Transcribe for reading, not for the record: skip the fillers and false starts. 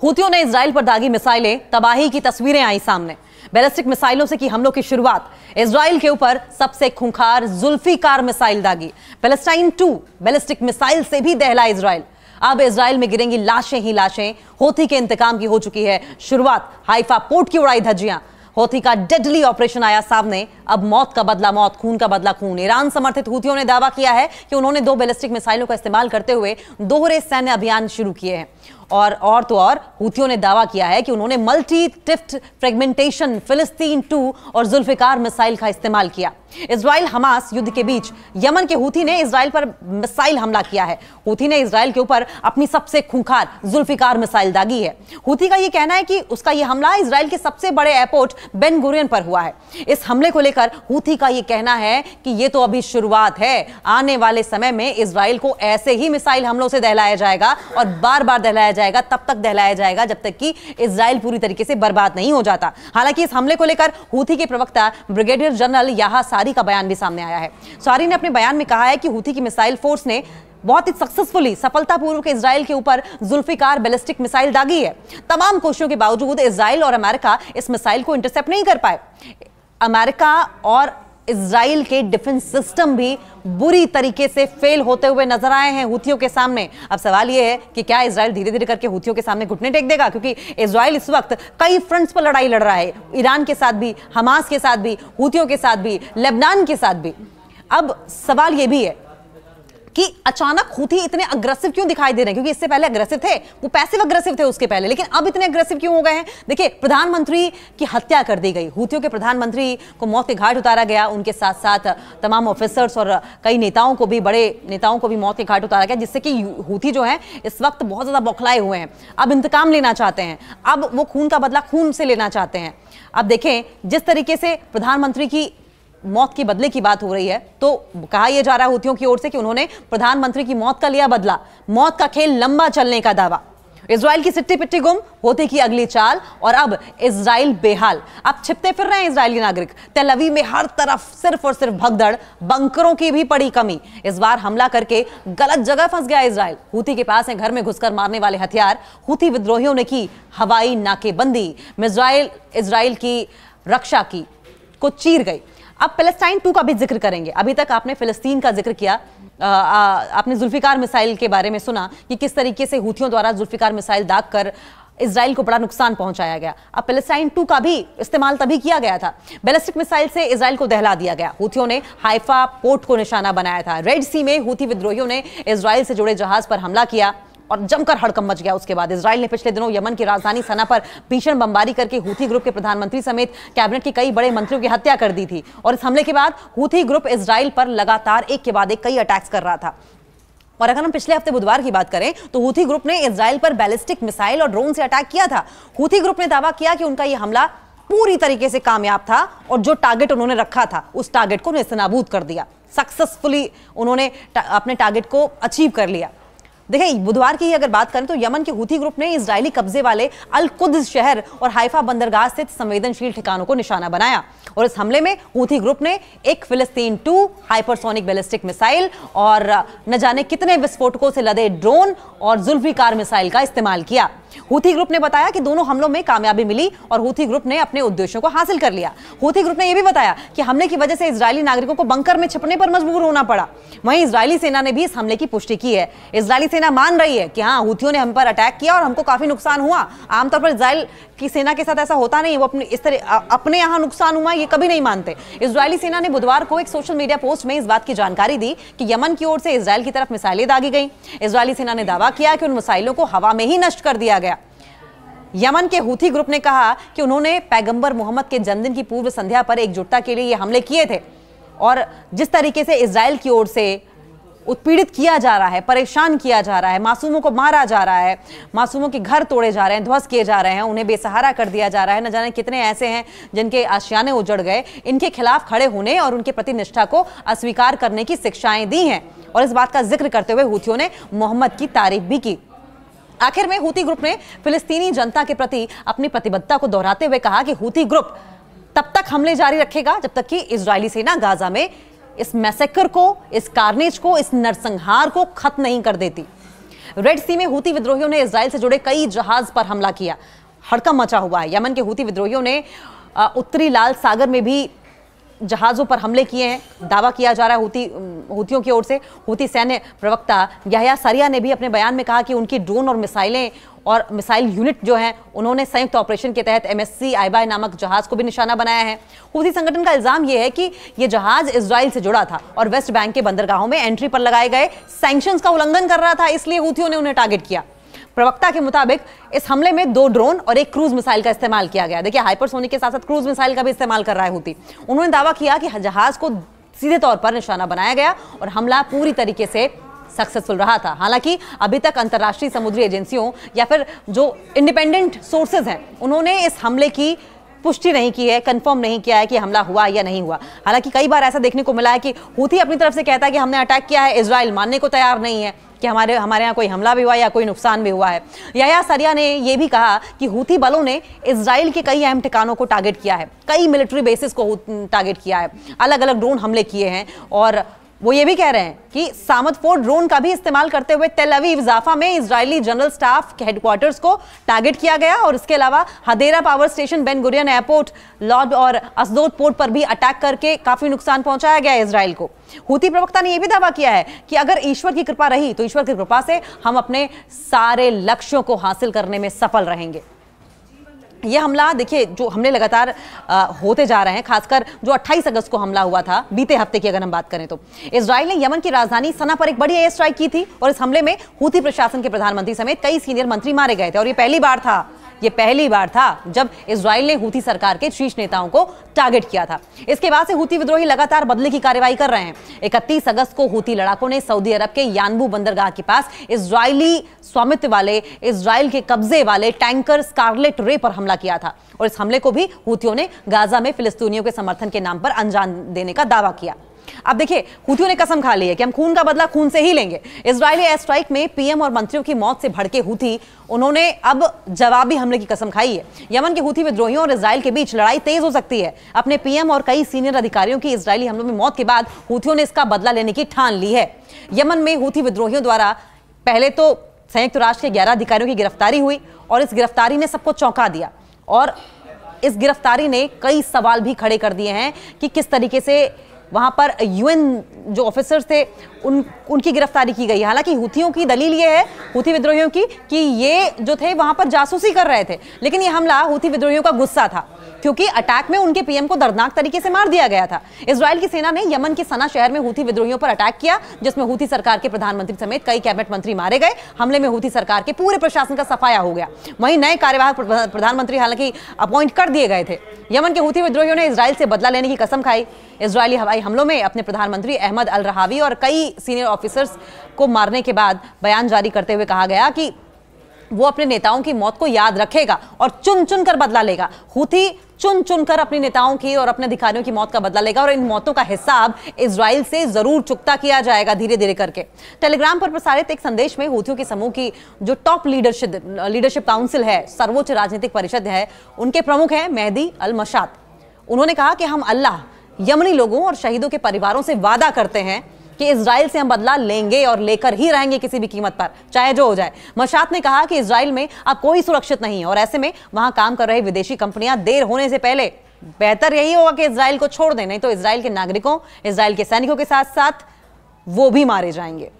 हूथियों ने इजराइल पर दागी मिसाइलें, तबाही की तस्वीरें आई सामने। बैलिस्टिक मिसाइलों से की हमलों की शुरुआत। इजराइल के ऊपर सबसे खूंखार जुल्फिकार मिसाइल दागी। पैलेस्टाइन 2 बैलिस्टिक मिसाइल से भी दहला इजराइल। अब इजराइल में गिरेंगी लाशें ही लाशें। हूथी के इंतकाम की हो चुकी है शुरुआत। हाइफा पोर्ट की उड़ाई धज्जियां। हूथी का डेडली ऑपरेशन आया सामने। अब मौत का बदला मौत, खून का बदला खून। ईरान समर्थित हूथियों ने दावा किया है कि उन्होंने 2 बैलिस्टिक मिसाइलों का इस्तेमाल करते हुए दोहरे सैन्य अभियान शुरू किए हैं। और तो और हूथियों ने दावा किया है कि उन्होंने मल्टी टिफ्ट फ्रेगमेंटेशन फिलिस्तीन 2 और जुल्फिकार मिसाइल का इस्तेमाल किया। इजराइल हमास युद्ध के बीच यमन के हूथी ने इजराइल पर मिसाइल हमला किया है। हूथी ने इजराइल के ऊपर अपनी सबसे खूंखार जुल्फिकार मिसाइल दागी है। हूथी का यह कहना है कि उसका यह हमला इजराइल के सबसे बड़े एयरपोर्ट बेन गुरियन पर हुआ है। इस हमले को लेकर हूथी का यह कहना है कि यह तो अभी शुरुआत है, आने वाले समय में इजराइल को ऐसे ही मिसाइल हमलों से दहलाया जाएगा और बार बार दहलाया जाएगा, तब तक दहलाया जाएगा जब तक कि इजराइल पूरी तरीके से बर्बाद नहीं हो जाता। हालांकि इस हमले को लेकर हूथी के प्रवक्ता ब्रिगेडियर जनरल याहा सारी का बयान भी सामने आया है। सारी ने अपने बयान में कहा है कि हूथी की मिसाइल फोर्स ने बहुत ही सक्सेसफुली, सफलतापूर्वक इजराइल के ऊपर जुल्फिकार बैलिस्टिक मिसाइल दागी है। तमाम कोशिशों के बावजूद इजराइल और अमेरिका इस मिसाइल को इंटरसेप्ट नहीं कर पाए। अमेरिका और इजराइल के डिफेंस सिस्टम भी बुरी तरीके से फेल होते हुए नजर आए हैं हूथियों के सामने। अब सवाल यह है कि क्या इजराइल धीरे धीरे करके हूथियों के सामने घुटने टेक देगा, क्योंकि इजराइल इस वक्त कई फ्रंट्स पर लड़ाई लड़ रहा है, ईरान के साथ भी, हमास के साथ भी, हूथियों के साथ भी, लेबनान के साथ भी। अब सवाल यह भी है कि अचानक हूथी इतने अग्रेसिव क्यों दिखाई दे रहे हैं, क्योंकि इससे पहले अग्रेसिव थे, वो पैसिव अग्रेसिव थे उसके पहले, लेकिन अब इतने अग्रेसिव क्यों हो गए हैं? देखिए, प्रधानमंत्री की हत्या कर दी गई, हूथियों के प्रधानमंत्री को मौत के घाट उतारा गया, उनके साथ साथ तमाम ऑफिसर्स और कई नेताओं को भी, बड़े नेताओं को भी मौत के घाट उतारा गया, जिससे कि हूथी जो है इस वक्त बहुत ज्यादा बौखलाए हुए हैं। अब इंतकाम लेना चाहते हैं, अब वो खून का बदला खून से लेना चाहते हैं। अब देखें, जिस तरीके से प्रधानमंत्री की मौत के बदले की बात हो रही है, तो कहा यह जा रहा है हूथियों की ओर से कि उन्होंने प्रधानमंत्री की मौत का लिया बदला। मौत का खेल लंबा चलने का दावा। इजराइल की सिट्टी पिट्टी गुम, हूथी की अगली चाल, और अब इजराइल बेहाल। अब छिपते फिर रहे हैं इजरायली नागरिक। तेल अवीव में हर तरफ सिर्फ और सिर्फ भगदड़, बंकरों की भी पड़ी कमी। इस बार हमला करके गलत जगह फंस गया इजराइल। हूथी के पास है घर में घुसकर मारने वाले हथियार। हूथी विद्रोहियों ने की हवाई नाकेबंदी। मिसाइल इजराइल की रक्षा की को चीर गई। अब पैलेस्टाइन 2 का भी जिक्र करेंगे। अभी तक आपने फिलिस्तीन का जिक्र किया, आपने जुल्फिकार मिसाइल के बारे में सुना कि किस तरीके से हूथियों द्वारा जुल्फिकार मिसाइल दागकर इजराइल को बड़ा नुकसान पहुंचाया गया। अब पैलेस्टाइन 2 का भी इस्तेमाल तभी किया गया था। बैलिस्टिक मिसाइल से इजराइल को दहला दिया गया। हूथियों ने हाइफा पोर्ट को निशाना बनाया था। रेड सी में हूथी विद्रोहियों ने इजराइल से जुड़े जहाज पर हमला किया और जमकर हड़कंप मच गया। उसके बाद इजराइल ने पिछले दिनों यमन की राजधानी सना पर भीषण बमबारी करके हूथी ग्रुप के प्रधानमंत्री समेत कैबिनेट के कई बड़े मंत्रियों की हत्या कर दी थी। और इस हमले के बाद हूथी ग्रुप इजराइल पर लगातार एक के बाद एक कई अटैक्स कर रहा था। और अगर हम पिछले हफ्ते बुधवार की बात करें तो हूथी ग्रुप ने इजराइल पर बैलिस्टिक मिसाइल और ड्रोन से अटैक किया था। हूथी ग्रुप ने दावा किया कि उनका यह हमला पूरी तरीके से कामयाब था और जो टारगेट उन्होंने रखा था उस टारगेट को नेस्तनाबूद कर दिया। सक्सेसफुली उन्होंने अपने टारगेट को अचीव कर लिया। देखिए, बुधवार की अगर बात करें तो यमन के हूथी ग्रुप ने इजरायली कब्जे वाले अल कुद्स शहर और हाइफा बंदरगाह स्थित संवेदनशील ठिकानों को निशाना बनाया। और इस हमले में हूथी ग्रुप ने एक फिलिस्तीन 2 हाइपरसोनिक बैलिस्टिक मिसाइल और न जाने कितने विस्फोटकों से लदे ड्रोन और जुल्फिकार मिसाइल का इस्तेमाल किया। हूथी ग्रुप ने बताया कि दोनों हमलों में कामयाबी मिली और हूथी ग्रुप ने अपने उद्देश्यों को हासिल कर लिया। हूथी ग्रुप ने यह भी बताया कि हमले की वजह से इजरायली नागरिकों को बंकर में छिपने पर मजबूर होना पड़ा। वहीं इजरायली सेना ने भी इस हमले की पुष्टि की है। इजरायली सेना मान रही है कि हाँ, हूथियों ने हम पर अटैक किया और हमको काफी नुकसान हुआ। आमतौर पर इजराइल की सेना के साथ ऐसा होता नहीं, वो अपने इस तरह अपने यहां नुकसान हुआ ये कभी नहीं मानते। इजरायली सेना ने बुधवार को एक सोशल मीडिया पोस्ट में इस बात की जानकारी दी कि यमन की ओर से इजराइल की तरफ मिसाइलें दागी गई। इजरायली सेना ने दावा किया कि उन मिसाइलों को हवा में ही नष्ट कर दिया गया। यमन के हूथी ग्रुप ने कहा कि उन्होंने पैगंबर मोहम्मद के जन्मदिन की पूर्व संध्या पर एकजुटता के लिए ये हमले किए थे। और जिस तरीके से इजराइल की ओर से उत्पीड़ित किया जा रहा है, परेशान किया जा रहा है, मासूमों को मारा जा रहा है, मासूमों के घर तोड़े जा रहे हैं, ध्वस्त किए जा रहे हैं, उन्हें बेसहारा कर दिया जा रहा है, न जाने कितने ऐसे हैं जिनके आशियाने उजड़ गए, इनके खिलाफ खड़े होने और उनके प्रति निष्ठा को अस्वीकार करने की शिक्षाएं दी हैं। और इस बात का जिक्र करते हुए हूथियों ने मोहम्मद की तारीफ भी की। आखिर में हूथी ग्रुप ने फिलिस्तीनी जनता के प्रति अपनी प्रतिबद्धता को दोहराते हुए कहा कि हूथी ग्रुप तब तक हमले जारी रखेगा जब तक कि इजरायली सेना गाजा में इस मैसेकर को, इस कार्नेज को, इस नरसंहार को खत्म नहीं कर देती। रेड सी में हूती विद्रोहियों ने इजराइल से जुड़े कई जहाज पर हमला किया, हड़कंप मचा हुआ है। यमन के हूती विद्रोहियों ने उत्तरी लाल सागर में भी जहाजों पर हमले किए हैं, दावा किया जा रहा है हूतियों की ओर से। हूती सैन्य प्रवक्ता यहया सरिया ने भी अपने बयान में कहा कि उनकी ड्रोन और मिसाइल यूनिट जो हैं उन्होंने संयुक्त ऑपरेशन के तहत MSC आइबा नामक जहाज को भी निशाना बनाया है। हूती संगठन का इल्जाम यह है कि यह जहाज इजराइल से जुड़ा था और वेस्ट बैंक के बंदरगाहों में एंट्री पर लगाए गए सैंक्शंस का उल्लंघन कर रहा था, इसलिए हूतियों ने उन्हें टारगेट किया। प्रवक्ता के मुताबिक इस हमले में 2 ड्रोन और 1 क्रूज मिसाइल का इस्तेमाल किया गया। देखिए, हाइपरसोनिक के साथ साथ क्रूज मिसाइल का भी इस्तेमाल कर रहा है हूती। उन्होंने दावा किया कि जहाज को सीधे तौर पर निशाना बनाया गया और हमला पूरी तरीके से सक्सेसफुल रहा था। हालांकि अभी तक अंतर्राष्ट्रीय समुद्री एजेंसियों या फिर जो इंडिपेंडेंट सोर्सेज हैं उन्होंने इस हमले की पुष्टि नहीं की है, कंफर्म नहीं किया है कि हमला हुआ या नहीं हुआ। हालांकि कई बार ऐसा देखने को मिला है कि हूती अपनी तरफ से कहता है कि हमने अटैक किया है, इजराइल मानने को तैयार नहीं है कि हमारे यहाँ कोई हमला भी हुआ या कोई नुकसान भी हुआ है। यहया सरिया ने यह भी कहा कि हूती बलों ने इजराइल के कई अहम ठिकानों को टारगेट किया है, कई मिलिट्री बेसिस को टारगेट किया है, अलग अलग ड्रोन हमले किए हैं और वो ये भी कह रहे हैं कि सामद 4 ड्रोन का भी इस्तेमाल करते हुए तेल अवीव जाफा में इजरायली जनरल स्टाफ के हेडक्वार्टर्स को टारगेट किया गया और इसके अलावा Hadera power station, Ben Gurion airport, Lod और अस्दोद पोर्ट पर भी अटैक करके काफी नुकसान पहुंचाया गया इजराइल को। हूती प्रवक्ता ने यह भी दावा किया है कि अगर ईश्वर की कृपा रही तो ईश्वर की कृपा से हम अपने सारे लक्ष्यों को हासिल करने में सफल रहेंगे। यह हमला देखिए, जो हमले लगातार होते जा रहे हैं, खासकर जो 28 अगस्त को हमला हुआ था बीते हफ्ते की अगर हम बात करें तो इजराइल ने यमन की राजधानी सना पर एक बड़ी एयर स्ट्राइक की थी और इस हमले में हूती प्रशासन के प्रधानमंत्री समेत कई सीनियर मंत्री मारे गए थे और ये पहली बार था जब इजराइल ने हूती सरकार के शीर्ष नेताओं को टारगेट किया था। इसके बाद से हूती विद्रोही लगातार बदले की कार्रवाई कर रहे हैं। 31 अगस्त को हूती लड़ाकों ने सऊदी अरब के यानबू बंदरगाह के पास इजरायली स्वामित्व वाले, इजराइल के कब्जे वाले टैंकर स्कारलेट रे पर हमला किया था और इस हमले को भी हूतियों ने गाजा में फिलिस्तीनियों के समर्थन के नाम पर अंजाम देने का दावा किया। अब देखिए, हूतियों ने कसम खा ली है कि हम खून का बदला खून से ही लेंगे। इजरायली एयर स्ट्राइक में पीएम और मंत्रियों की मौत से भड़के हूती उन्होंने अब जवाबी हमले की कसम खाई है। यमन के हूती विद्रोहियों और इजराइल के बीच लड़ाई तेज हो सकती है। अपने पीएम और कई सीनियर अधिकारियों की इजरायली हमलों में मौत के बाद हूतियों ने इसका बदला लेने की ठान ली है। यमन में हूती विद्रोहियों द्वारा पहले तो संयुक्त राष्ट्र के 11 अधिकारियों की गिरफ्तारी हुई और इस गिरफ्तारी ने सबको चौंका दिया और इस गिरफ्तारी ने कई सवाल भी खड़े कर दिए हैं कि किस तरीके से वहां पर UN जो ऑफिसर्स थे उनकी गिरफ्तारी की गई। हालांकि हूतियों की दलील ये है, हूती विद्रोहियों की, कि ये जो थे वहां पर जासूसी कर रहे थे, लेकिन ये हमला हूती विद्रोहियों का गुस्सा था क्योंकि अटैक में उनके पीएम को दर्दनाक तरीके से मार दिया गया था। इजराइल की सेना ने यमन के सना शहर में हूती विद्रोहियों पर अटैक किया जिसमें हूती सरकार के प्रधानमंत्री समेत कई कैबिनेट मंत्री मारे गए। हमले में हूती सरकार के पूरे प्रशासन का सफाया हो गया। वहीं नए कार्यवाहक प्रधानमंत्री हालांकि अपॉइंट कर दिए गए थे। यमन के हूती विद्रोहियों ने इजराइल से बदला लेने की कसम खाई। इजरायली हवाई हमलों में अपने प्रधानमंत्री अहमद अल रहावी और कई सीनियर ऑफिसर्स को मारने के बाद बयान जारी करते हुए कहा गया कि वो अपने नेताओं की मौत को याद रखेगा और चुन चुन कर बदला लेगा। हूती चुन चुन कर अपने नेताओं की और अपने अधिकारियों की मौत का बदला लेगा और इन मौतों का हिसाब इजराइल से जरूर चुकता किया जाएगा धीरे धीरे करके। टेलीग्राम पर प्रसारित एक संदेश में हूतियों के समूह की जो टॉप लीडरशिप काउंसिल है, सर्वोच्च राजनीतिक परिषद है, उनके प्रमुख हैं मेहदी अल मशात। उन्होंने कहा कि हम अल्लाह, यमनी लोगों और शहीदों के परिवारों से वादा करते हैं कि इजराइल से हम बदला लेंगे और लेकर ही रहेंगे किसी भी कीमत पर, चाहे जो हो जाए। मशात ने कहा कि इजराइल में अब कोई सुरक्षित नहीं है और ऐसे में वहां काम कर रहे विदेशी कंपनियां देर होने से पहले बेहतर यही होगा कि इजराइल को छोड़ दें, नहीं तो इजराइल के नागरिकों, इजराइल के सैनिकों के साथ साथ वो भी मारे जाएंगे।